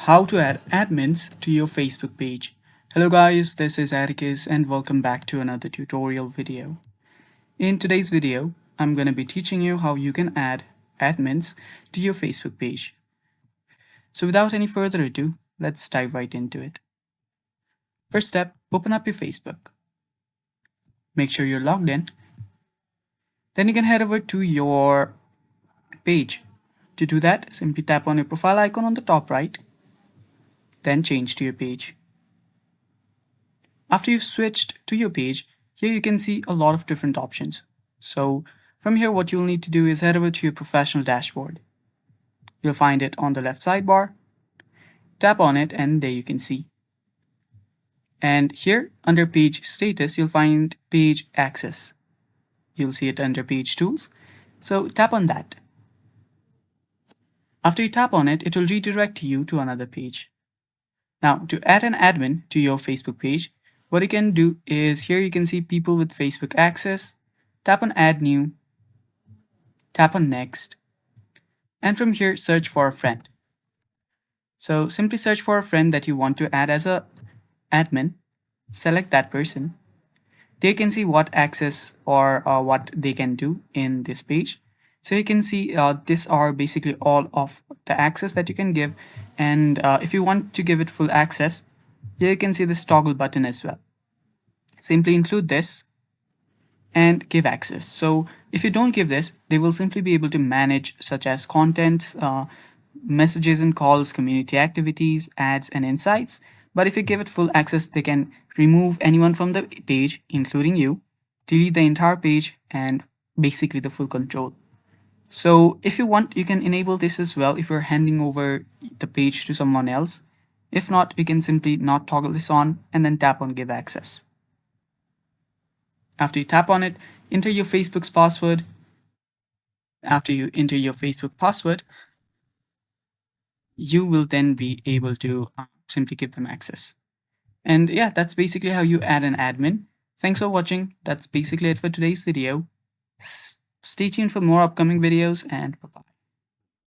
How to add admins to your Facebook page. Hello guys, this is Atticus and welcome back to another tutorial video. In today's video, I'm going to be teaching you how you can add admins to your Facebook page. So without any further ado, let's dive right into it. First step, open up your Facebook. Make sure you're logged in. Then you can head over to your page. To do that, simply tap on your profile icon on the top right, then change to your page. After you've switched to your page, here you can see a lot of different options. So from here, what you'll need to do is head over to your professional dashboard. You'll find it on the left sidebar. Tap on it and there you can see. And here under page status, you'll find page access. You'll see it under page tools. So tap on that. After you tap on it, it will redirect you to another page. Now to add an admin to your Facebook page, what you can do is here you can see people with Facebook access. Tap on add new, tap on next, and from here search for a friend. So simply search for a friend that you want to add as a admin, select that person. They can see what access or what they can do in this page. So you can see these are basically all of the access that you can give, and if you want to give it full access, here you can see this toggle button as well. Simply include this and give access. So if you don't give this, they will simply be able to manage such as contents, messages and calls, community activities, ads and insights. But if you give it full access, they can remove anyone from the page, including you, delete the entire page, and basically the full control. So if you want, you can enable this as well if you're handing over the page to someone else. If not, you can simply not toggle this on and then tap on give access. After you tap on it, enter your Facebook's password. After you enter your Facebook password, you will then be able to simply give them access. And yeah, that's basically how you add an admin. Thanks for watching. That's basically it for today's video. Stay tuned for more upcoming videos and bye-bye.